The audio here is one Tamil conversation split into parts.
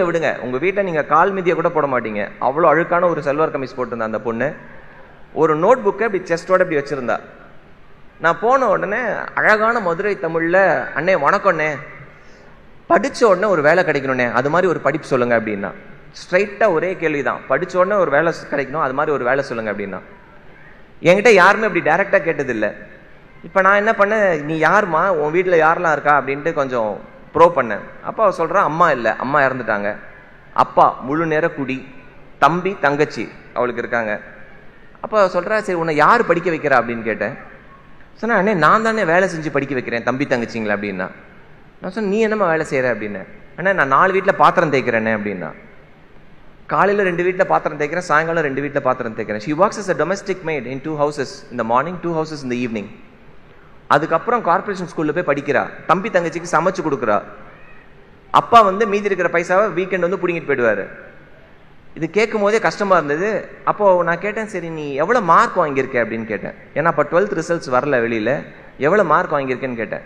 விடுங்க, உங்க வீட்டை நீங்க கால் மிதியை கூட போட மாட்டீங்க. அவ்வளோ அழுக்கான ஒரு சல்வார் கமிஸ் போட்டிருந்தா அந்த பொண்ணு. ஒரு நோட் புக்கை இப்படி செஸ்டோட இப்படி வச்சிருந்தா. நான் போன உடனே அழகான மதுரை தமிழ்ல, அண்ணே வணக்கம்ண்ணே, படிச்ச உடனே ஒரு வேலை கிடைக்கணும்ண்ணே, அது மாதிரி ஒரு படிப்பு சொல்லுங்க அப்படின்னா. ஸ்ட்ரைட்டா ஒரே கேள்விதான், படிச்ச உடனே ஒரு வேலை கிடைக்கணும், அது மாதிரி ஒரு வேலை சொல்லுங்க அப்படின்னா. என்கிட்ட யாருமே அப்படி டைரக்டா கேட்டது இல்லை. இப்ப நான் என்ன பண்ணேன், நீ யாருமா, உன் வீட்டுல யாரெல்லாம் இருக்கா அப்படின்ட்டு கொஞ்சம் ப்ரோ பண்ணேன். அப்பா அவ சொல்றான், அம்மா இல்லை, அம்மா இறந்துட்டாங்க, அப்பா முழு நேர குடி, தம்பி தங்கச்சி அவளுக்கு இருக்காங்க. அப்போ சொல்றா, சரி உன்னை யார் படிக்க வைக்கிறா அப்படின்னு கேட்டேன். சொன்னா, அண்ணே நான் தானே வேலை செஞ்சு படிக்க வைக்கிறேன் தம்பி தங்கச்சிங்களா அப்படின்னா. நான் சொன்னேன், நீ என்னம்மா வேலை செய்யற அப்படின்னு. அண்ணா நான் 4 வீட்டில் பாத்திரம் தேய்க்கிறேன்னே அப்படின்னா. காலையில் 2 வீட்டில் பாத்திரம் தேய்க்கிறேன், சாயங்காலம் 2 வீட்டில் பாத்திரம் தேய்க்கிறேன். She works as a domestic maid in 2 houses in the morning, 2 houses in the evening. அதுக்கப்புறம் கார்பரேஷன் ஸ்கூல்ல போய் படிக்கிறா, தம்பி தங்கச்சிக்கு சமைச்சு கொடுக்குறா. அப்பா மீதி இருக்கிற பைசாவை வீக்கெண்ட் பிடிங்கிட்டு போயிடுவாரு. இது கேட்கும் போதே கஷ்டமா இருந்தது. அப்போ நான் கேட்டேன், சரி நீ எவ்வளவு மார்க் வாங்கியிருக்க அப்படின்னு கேட்டேன். ஏன்னா அப்போ 12th ரிசல்ட்ஸ் வரல வெளியில, எவ்வளவு மார்க் வாங்கியிருக்கேன்னு கேட்டேன்.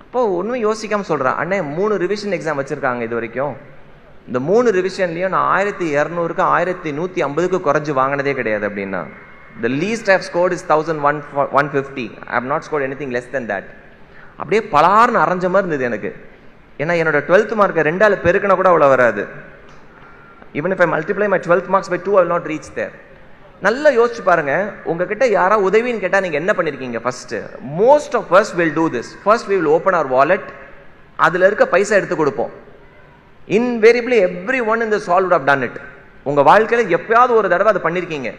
அப்போ ஒன்றும் யோசிக்காம சொல்றான், அண்ணே 3 ரிவிஷன் எக்ஸாம் வச்சிருக்காங்க இது வரைக்கும், இந்த 3 ரிவிஷன்லயும் நான் 1200க்கு 1150க்கு குறைஞ்சு வாங்கினதே கிடையாது அப்படின்னா. The least I have scored is 1150. I have not scored anything less than that. அப்படியே பலார்னு அரைஞ்ச மாதிரி இருந்தது எனக்கு. ஏன்னா என்னோட 12th மார்க்கை 2ஆல பெருக்கினா கூட அவ்வளோ வராது. Even if I multiply my 12th marks by 2, I will not reach there. நல்லா யோசிச்சு பாருங்க, உங்ககிட்ட யாரா உதவின்னு கேட்டா நீங்க என்ன பண்ணிருக்கீங்க? First most of us will do this. First we will open our wallet, அதுல இருக்க பைசா எடுத்து கொடுப்போம். Invariably everyone in this hall would have done it. உங்க வாழ்க்கையில எப்பயாவது ஒரு தடவை அதை பண்ணிருக்கீங்க.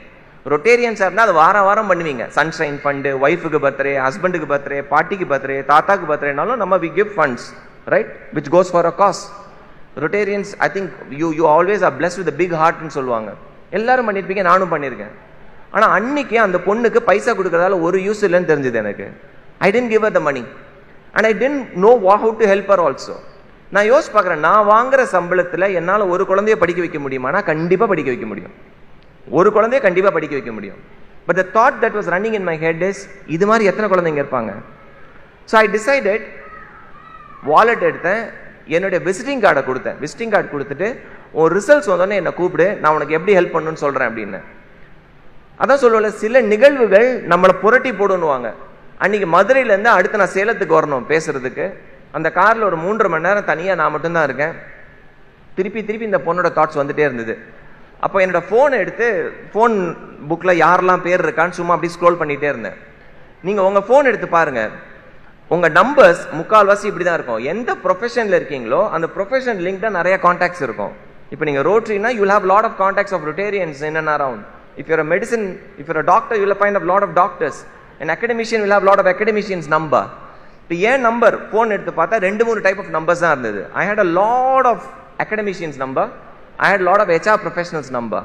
ரொட்டேரியன்ஸா இருந்தா அது வாரம் வாரம் பண்ணுவீங்க. சன்ஷைன் ஃபண்ட், ஒய்ஃபுக்கு பர்த்டே, ஹஸ்பண்டுக்கு பர்த்டே, பாட்டிக்கு பர்த்டே, தாத்தாக்கு பர்த்டேனாலும் நம்ம we give funds, right, which goes for a cause. Rotarians, I think you always are blessed with a big heart ன்னு சொல்லுவாங்க. எல்லாரும் பண்ணிருப்பீங்க, நானும் பண்ணிருக்கேன். ஆனா அன்னைக்கு அந்த பொண்ணுக்கு பைசா கொடுக்கறதால ஒரு யூஸ் இல்லைன்னு தெரிஞ்சது எனக்கு. I didn't give her the money and I didn't know how to help her also. நான் யோசிச்சு பார்க்குறேன், நான் வாங்குற சம்பளத்துல என்னால ஒரு குழந்தைய படிக்க வைக்க முடியுமானா கண்டிப்பா படிக்க வைக்க முடியும். ஒரு குழந்தைய கண்டிப்பா படிக்க வைக்க முடியும். But the thought that was running in my head is, இது மாதிரி எத்தனை குழந்தைங்க இருப்பாங்க? So I decided, வாலெட் எடுத்தேன், என்னுடைய விசிட்டிங் கார்டை கொடுத்தேன். விசிட்டிங் கார்டு கொடுத்துட்டு, ஒரு ரிசல்ட்ஸ் வந்தோடனே என்னை கூப்பிடு, நான் உனக்கு எப்படி ஹெல்ப் பண்ணணும்னு சொல்றேன் அப்படின்னு. அதான் சொல்லுவல, சில நிகழ்வுகள் நம்மளை புரட்டி போடுவாங்க. அன்னைக்கு மதுரையில இருந்து அடுத்து நான் சேலத்துக்கு வரணும் பேசுறதுக்கு. அந்த கார்ல ஒரு 3.5 மணி நேரம் தனியா நான் மட்டும்தான் இருக்கேன். திருப்பி இந்த பொண்ணோட தாட்ஸ் வந்துட்டே இருந்தது. அப்போ என்னோட போனை எடுத்து போன் புக்ல யாரெல்லாம் பேர் இருக்கான்னு சும்மா அப்படி ஸ்க்ரோல் பண்ணிட்டே இருந்தேன். நீங்க உங்க போன் எடுத்து பாருங்க, உங்க நம்பர்ஸ் முக்கால்வாசி இப்படிதான் இருக்கும். எந்த ப்ரொஃபஷன்ல இருக்கீங்களோ அந்த ப்ரொஃபஷன் லிங்க் தான் நிறைய கான்டாக்ட்ஸ் இருக்கும். இப்போ நீங்க ரோட்டரினா you will have lot of contacts of Rotarians in and around. If you're a medicine, if you're a doctor, you will find a lot of doctors. An academician will have lot of academicians number. இப்போ ஏன் நம்பர் போன் எடுத்து பார்த்தா 2-3 டைப் ஆஃப் நம்பர்ஸ் தான் இருந்தது. I had a lot of academicians number, I had a lot of HR professionals number.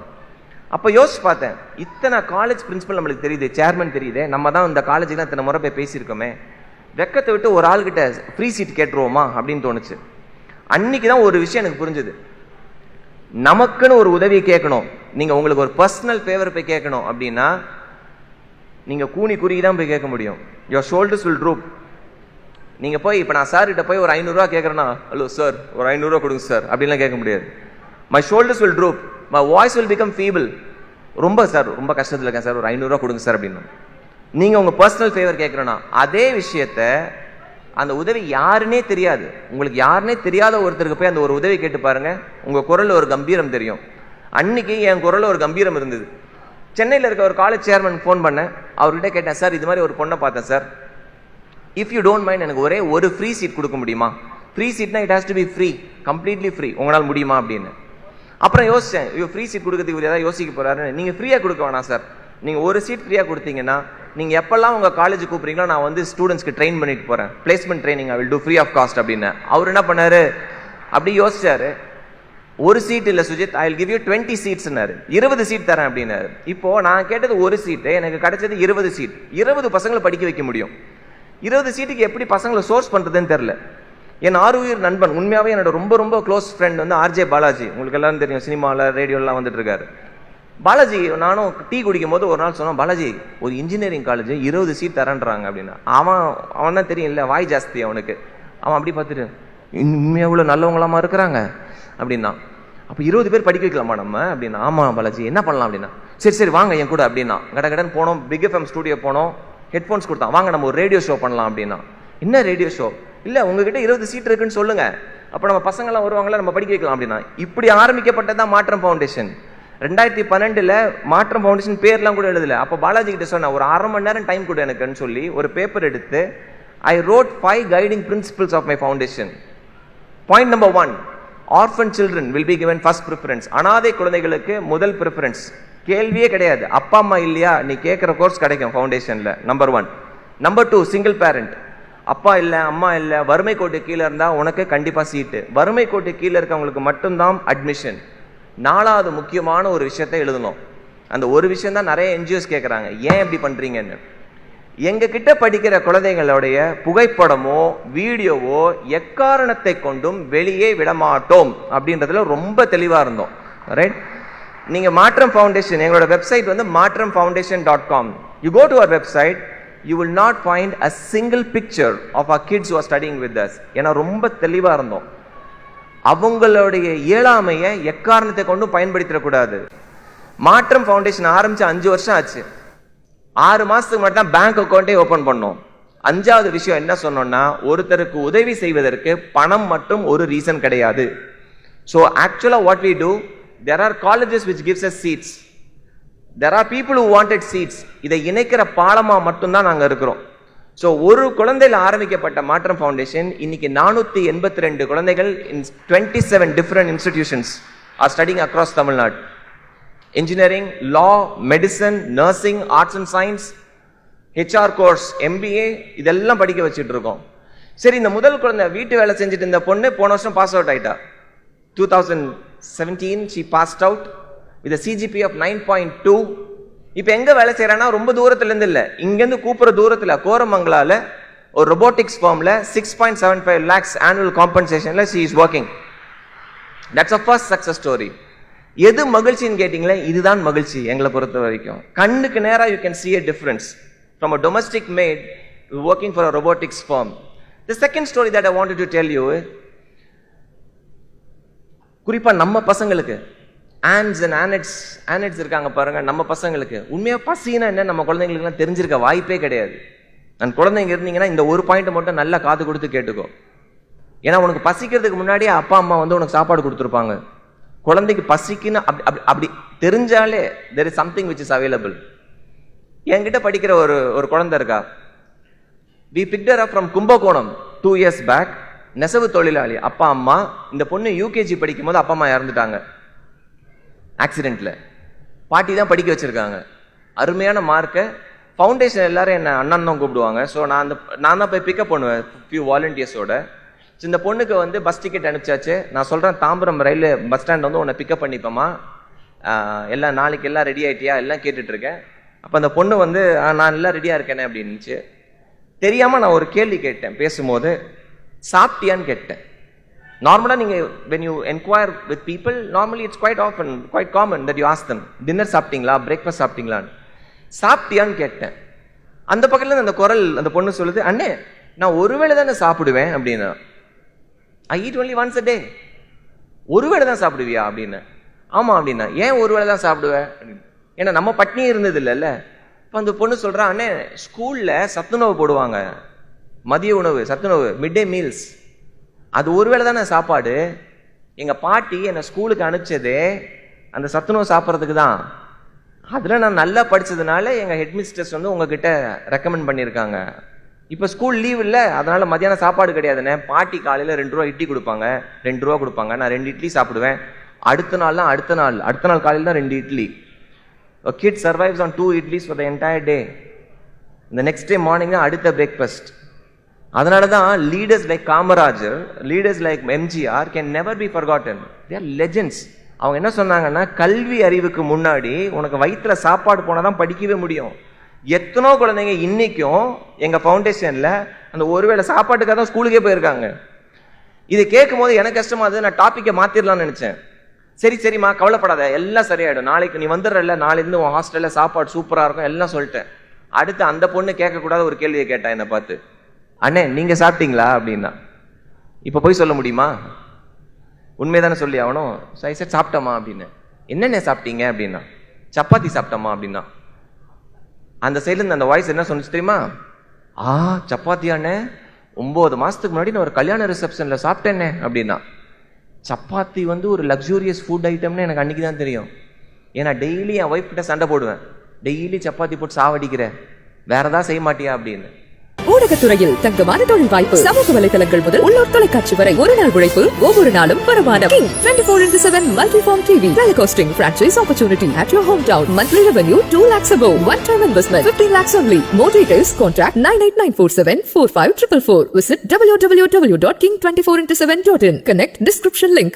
அப்போ யோசிச்சு பார்த்தேன், இத்தனை காலேஜ் பிரின்சிபல் நம்மளுக்கு தெரியுது, சேர்மன் தெரியுது, நம்ம தான் இந்த காலேஜுக்கு இத்தனை முறை போய் பேசியிருக்கோமே, வெக்கத்தை விட்டு ஒரு ஆள்கிட்ட ஃப்ரீ சீட் கேட்டுருவோமா அப்படின்னு தோணுச்சு. அன்னைக்கு தான் ஒரு விஷயம் எனக்கு புரிஞ்சுது. நமக்குன்னு ஒரு உதவி கேட்கணும், நீங்க உங்களுக்கு ஒரு பர்சனல் ஃபேவர் போய் கேட்கணும் அப்படின்னா நீங்க கூனி குறுகி தான் போய் கேட்க முடியும். Your shoulders will troupe. நீங்க போய் இப்ப நான் சார் கிட்ட போய் ஒரு 500 ரூபா கேட்கறேன்னா, ஹலோ சார் ஒரு 500 ரூபா கொடுங்க சார் அப்படின்லாம் கேட்க முடியாது. My shoulders will troupe, my voice will become feeble. ரொம்ப சார் ரொம்ப கஷ்டத்தில் இருக்கேன் சார், ஒரு 500 ரூபா கொடுங்க சார் அப்படின்னு. நீங்க உங்க பர்சனல் ஃபேவர் கேட்கறோம்னா அதே விஷயத்த அந்த உதவி யாருன்னே தெரியாது, உங்களுக்கு யாருன்னே தெரியாத ஒருத்தருக்கு போய் அந்த ஒரு உதவி கேட்டு பாருங்க, உங்க குரல்ல ஒரு கம்பீரம் தெரியும். அன்னைக்கு என் குரல்ல ஒரு கம்பீரம் இருந்தது. சென்னையில் இருக்க ஒரு காலேஜ் சேர்மன் ஃபோன் பண்ணேன், அவர்கிட்ட கேட்டேன், சார் இது மாதிரி ஒரு பொண்ணை பார்த்தேன் sir, if you don't mind எனக்கு ஒரே ஒரு ஃப்ரீ சீட் கொடுக்க முடியுமா? ஃப்ரீ சீட்னா it has to be free, completely free, உங்களால் முடியுமா அப்படின்னு. அப்புறம் யோசிச்சேன், ஐயோ ஃப்ரீ சீட் கொடுக்கறதுக்கு இவர் ஏதாவது யோசிக்க போறாரு. நீங்க ஃப்ரீயா கொடுக்க வேணாம் சார், நீங்க ஒரு சீட் ஃப்ரீயா கொடுத்தீங்கன்னா நீங்க எப்பெல்லாம் உங்க காலேஜ் கூப்பிடுறீங்களோ நான் ஸ்டூடெண்ட்ஸ்க்கு ட்ரெயின் பண்ணிட்டு போறேன், placement training I will do free of cost அப்படின்னு. அவர் என்ன பண்ணாரு, அப்படி யோசிச்சாரு, ஒரு சீட் இல்ல Sujith, I will give you 20 சீட்ஸ்னாரு, 20 சீட் தரேன் அப்படின்னாரு. இப்போ நான் கேட்டது ஒரு சீட்டு, எனக்கு கிடைச்சது 20 சீட். 20 பசங்களை படிக்க வைக்க முடியும். 20 சீட்டுக்கு எப்படி பசங்களை சோர்ஸ் பண்றதுன்னு தெரியல. என் ஆறுயிர் நண்பன், உண்மையாவே என்னோட ரொம்ப ரொம்ப க்ளோஸ் ஃப்ரெண்ட் ஆர்ஜே பாலாஜி, உங்களுக்கு எல்லாரும் தெரியும், சினிமாவில் ரேடியோலாம் வந்துட்டு இருக்காரு. பாலாஜி நானும் டீ குடிக்கும் போது ஒரு நாள் சொன்னான், பாலாஜி ஒரு இன்ஜினியரிங் காலேஜ் 20 சீட் தரேன்றாங்க அப்படின்னா. அவன் தான் தெரியும் இல்லை, வாய் ஜாஸ்தி அவனுக்கு. அவன் அப்படி பார்த்துட்டு, இன்னும் எவ்வளோ நல்லவங்களாமா இருக்கிறாங்க, அப்படின்னா. அப்போ 20 பேர் படிக்க வைக்கலாமா நம்ம அப்படின்னா. ஆமா பாலாஜி, என்ன பண்ணலாம் அப்படின்னா. சரி சரி வாங்க என் கூட அப்படின்னா. கடன் போனோம், பிக் எஃப்எம் ஸ்டுடியோ போனோம், ஹெட்ஃபோன்ஸ் கொடுத்தான், வாங்க நம்ம ஒரு ரேடியோ ஷோ பண்ணலாம் அப்படின்னா. என்ன ரேடியோ ஷோ? இல்ல உங்ககிட்ட 20 சீட் இருக்குன்னு சொல்லுங்க, அப்ப நம்ம பசங்கள்லாம் வருவாங்களா, நம்ம படிக்க வைக்கலாம் அப்படின்னா. இப்படி ஆரம்பிக்கப்பட்டதான் மாற்றம் ஃபவுண்டேஷன். 2012 மாற்றம் ஃபவுண்டேஷன் பேர்லாம் கூட எழுதல. அப்ப பாலாஜி கிட்ட சொன்ன ஒரு 1/2 மணி நேரம் டைம் கொடு எனக்குன்னு சொல்லி ஒரு பேப்பர் எடுத்து I wrote 5 guiding principles of my foundation. Point number 1, orphan children will be given first preference. அனாதை குழந்தைகளுக்கு முதல் preference. கேள்வியே கிடையாது. அப்பா அம்மா இல்லையா, நீ கேட்கிற கோர்ஸ் கிடைக்கும் ஃபவுண்டேஷன்ல. நம்பர் 1. Number 2, single parent. அப்பா இல்ல அம்மா இல்ல, வறுமை கோட்டு கீழே இருந்தா உனக்கு கண்டிப்பா சீட்டு. வறுமை கோட்டு கீழே இருக்கவங்களுக்கு மட்டும்தான் அட்மிஷன். 4வது முக்கியமான ஒரு விஷயத்தை எழுதணும். அந்த ஒரு விஷயம் தான் நிறைய என்ஜிஓஸ் கேட்கறாங்க, ஏன் இப்படி பண்றீங்கன்னு. எங்க கிட்ட படிக்கிற குழந்தைகளுடைய புகைப்படமோ வீடியோவோ எக்காரணத்தை கொண்டும் வெளியே விடமாட்டோம் அப்படின்றதுல ரொம்ப தெளிவா இருந்தோம். ரைட்? நீங்க மாற்றம் ஃபவுண்டேஷன், எங்களோட வெப்சைட் வந்து matramfoundation.com. you go to our website, you will not find a single picture of our kids who are studying with us. ஏன்னா ரொம்ப தெளிவா இருந்தோம். அவங்களுடைய இயலாமையை எக்காரணத்தை கொண்டும் பயன்படுத்திடக்கூடாது. மாற்றம் ஃபவுண்டேஷன் ஆரம்பிச்சு 5 வருஷம் ஆச்சு. 6 மாசத்துக்கு மட்டும் தான் பேங்க் அக்கௌண்ட்டே ஓபன் பண்ணோம். 5வது விஷயம் என்ன சொன்னோம்னா, ஒருத்தருக்கு உதவி செய்வதற்கு பணம் மட்டும் ஒரு ரீசன் கிடையாது. So actually what we do, there are colleges which gives us seats, there are people who wanted seats. இதை இணைக்கிற பாலமா மட்டும்தான் நாங்க இருக்கிறோம். ஸோ ஒரு குழந்தையில ஆரம்பிக்கப்பட்ட மாற்றம் ஃபவுண்டேஷன் இன்னைக்கு 482 குழந்தைகள் in 27 different institutions are studying across Tamil Nadu. Engineering, law, medicine, nursing, arts and science, HR course, MBA, இதெல்லாம் படிக்க வச்சுட்டு இருக்கோம். சரி, இந்த முதல் குழந்தை வீட்டு வேலை செஞ்சுட்டு இந்த பொண்ணு போன வருஷம் பாஸ் அவுட் ஆயிட்டா. 2017 she passed out with a CGPA of 9.2. இப்ப எங்க வேலை செய்யறானா, ரொம்ப தூரத்துல இருந்து இல்ல, இங்க இருந்து கூப்பிடுற தூரத்துல கோரமங்கலால ஒரு ரொபோட்டிக்ஸ் ஃபார்ம்ல 6.75 lakhs annual compensationல she is working. That's a first success story. எது மகிழ்ச்சின்னு கேட்டீங்களே, இதுதான் மகிழ்ச்சி எங்களை பொறுத்த வரைக்கும். கண்ணுக்கு நேரா you can see a difference from a domestic maid working for a robotics firm. The second story that I wanted to tell you, குறிப்பா நம்ம பசங்களுக்கு ஆன்ஸ் அண்ட் ஆனட்ஸ் இருக்காங்க பாருங்க, நம்ம பசங்களுக்கு உண்மையா பசினா என்ன நம்ம குழந்தைங்களுக்கு தெரிஞ்சிருக்க வாய்ப்பே கிடையாது. நான் குழந்தைங்க இருந்தீங்கன்னா இந்த ஒரு பாயிண்ட் மட்டும் நல்லா காது கொடுத்து கேட்டுக்கோ. ஏன்னா உனக்கு பசிக்கிறதுக்கு முன்னாடியே அப்பா அம்மா வந்து உனக்கு சாப்பாடு கொடுத்துருப்பாங்க. குழந்தைக்கு பசிக்குன்னு அப்படி தெரிஞ்சாலே there is something which is available. என்கிட்ட படிக்கிற ஒரு குழந்தை இருக்கா. we picked her up from Kumbakonam 2 years back. நெசவு தொழிலாளி, அப்பா அம்மா. இந்த பொண்ணு யூகேஜி படிக்கும் போது அப்பா அம்மா இறந்துட்டாங்க ஆக்சிடென்ட்ல. பாட்டி தான் படிக்க வச்சிருக்காங்க. அருமையான மார்க்க. ஃபவுண்டேஷன் எல்லாரும் என்ன அண்ணன் தான் கூப்பிடுவாங்க. ஸோ நான் தான் போய் பிக்கப் பண்ணுவேன் ஃபியூ வாலண்டியர்ஸோட. இந்த பொண்ணுக்கு வந்து பஸ் டிக்கெட் அனுப்பிச்சாச்சு. நான் சொல்றேன், தாம்பரம் ரயில்வே பஸ் ஸ்டாண்ட் வந்து உன்னை பிக்கப் பண்ணிப்போமா, எல்லாம் நாளைக்கு எல்லாம் ரெடி ஆயிட்டியா எல்லாம் கேட்டுட்டு இருக்கேன். அப்போ அந்த பொண்ணு வந்து நான் எல்லாம் ரெடியா இருக்கேனே அப்படின்னுச்சு. தெரியாம நான் ஒரு கேள்வி கேட்டேன் பேசும்போது, சாப்பிட்டியான்னு கேட்டேன். நார்மலா நீங்க when you inquire with people, normally it's quite common that you ask them, dinner சாப்பிட்டீங்களா, பிரேக்ஃபாஸ்ட் சாப்பிட்டீங்களான்னு. சாப்பிட்டியான்னு கேட்டேன். அந்த பக்கத்துல அந்த குரல் அந்த பொண்ணு சொல்லுது, அண்ணே நான் ஒருவேளை தானே சாப்பிடுவேன் அப்படின்னு. I eat only once a day. ஒருவேளை தான் சாப்பிடுவியா அப்படின்னு. ஆமா அப்படின்னா. ஏன் ஒருவேளை தான் சாப்பிடுவேன்? ஏன்னா நம்ம பட்னியே இருந்தது இல்லைல்ல. இப்போ அந்த பொண்ணு சொல்றா, அண்ணே ஸ்கூல்ல சத்துணவு போடுவாங்க, மதிய உணவு சத்துணவு, மிட் டே மீல்ஸ், அது ஒருவேளை தானே சாப்பாடு. எங்க பாட்டி என்னை ஸ்கூலுக்கு அனுப்பிச்சதே அந்த சத்துணவு சாப்பிட்றதுக்கு தான். அதுல நான் நல்லா படிச்சதுனால எங்க ஹெட்மிஸ்டர்ஸ் வந்து உங்ககிட்ட ரெக்கமெண்ட் பண்ணியிருக்காங்க. இப்ப ஸ்கூல் லீவ் இல்ல, அதனால மத்தியானம் சாப்பாடு கிடையாதுன்னு. பாட்டி காலையில 2 ரூபா இட்லி கொடுப்பாங்க, 2 ரூபா கொடுப்பாங்க. நான் 2 இட்லி சாப்பிடுவேன். அடுத்த நாள் காலையில தான் 2 idli. A kid survives on 2 idlis for the entire day. The next day morning தான் அடுத்த பிரேக்ஃபாஸ்ட். அதனால தான் leaders like Kamarajar, leaders like MGR can never be forgotten. They are legends. அவங்க என்ன சொன்னாங்கன்னா, கல்வி அறிவுக்கு முன்னாடி உனக்கு வயிற்றுல சாப்பாடு போனாதான் படிக்கவே முடியும். எத்தனோ குழந்தைங்க இன்னைக்கும் எங்க ஃபவுண்டேஷன்ல அந்த ஒருவேளை சாப்பாட்டுக்காக தான் ஸ்கூலுக்கே போயிருக்காங்க. இதை கேட்கும் போது எனக்கு கஷ்டமா இருந்தது. நான் டாபிக்கை மாத்திரலாம்னு நினைச்சேன். சரிம்மா கவலைப்படாத, எல்லாம் சரியாயிடும், நாளைக்கு நீ வந்துடுறல, நாளைக்கு உன் ஹாஸ்டல்ல சாப்பாடு சூப்பரா இருக்கும் எல்லாம் சொல்லிட்டேன். அடுத்து அந்த பொண்ணு கேட்கக்கூடாத ஒரு கேள்வியை கேட்டா என்னை பார்த்து, அண்ணே நீங்க சாப்பிட்டீங்களா அப்படின்னா. இப்ப போய் சொல்ல முடியுமா? உண்மைதானே சொல்லி அவனும் சைசட் சாப்பிட்டமா அப்படின்னு. என்னென்ன சாப்பிட்டீங்க அப்படின்னா, சப்பாத்தி சாப்பிட்டமா அப்படின்னா. அந்த சைட்ல இருந்து அந்த வாய்ஸ் என்ன சொன்னிச்சு தெரியுமா? சப்பாத்தியானே 9 மாசத்துக்கு முன்னாடி நான் ஒரு கல்யாண ரிசப்ஷன்ல சாப்பிட்டேனே அப்படின்னா. சப்பாத்தி ஒரு லக்ஸூரியஸ் ஃபுட் ஐட்டம்னு எனக்கு அன்னைக்கு தான் தெரியும். ஏன்னா டெய்லி என் ஒய்ஃப் கிட்ட சண்டை போடுவேன், டெய்லி சப்பாத்தி போட்டு சாவடிக்கிறேன், வேற ஏதாவது செய்ய மாட்டியா அப்படின்னு. ஊடகத்துறையில் தங்கமான தொழில் வாய்ப்பு. சமூக வலைதளங்கள் முதல் உள்ளூர் தொலைக்காட்சி வரை ஒரு நாள் உழைப்பு, ஒவ்வொரு நாளும் வருமானம். 24/7 Multiform TV Telecasting franchise opportunity at your hometown. Monthly revenue 2 lakhs above. One-time investment 15 lakhs only. More details contact 98947 45444. Visit www.king24x7.in. Connect description link.